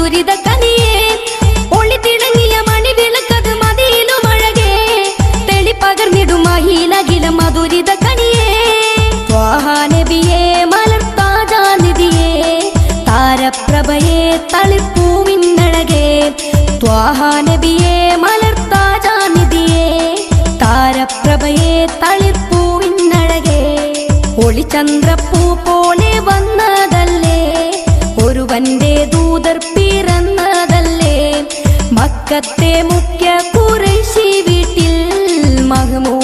മധുരിത കനിയേ ഒളി തിളങ്ങിയ മണിവിളക്കത് മതിയിലുമഴകേ തെളിപ്പകർന്നിടും മഹിലകില മധുരിത കനിയേ ത്വാഹ നബിയേ മലർത്താജാനിധിയേ താരപ്രഭയേ തളിപ്പൂവിന്നഴകേ ത്വാഹ നബിയേ മലർത്താജാനിധിയേ താരപ്രഭയേ തളിപ്പൂവിന്നഴകേ ഒളിചന്ദ്രപ്പൂ പോലെ വന്നതല്ലേ ഒരുവന്റെ ദൂതർ പിറന്നതല്ലേ മക്കത്തെ മുഖ്യ ഖുറൈശി വീട്ടിൽ മഹ്മൂദ്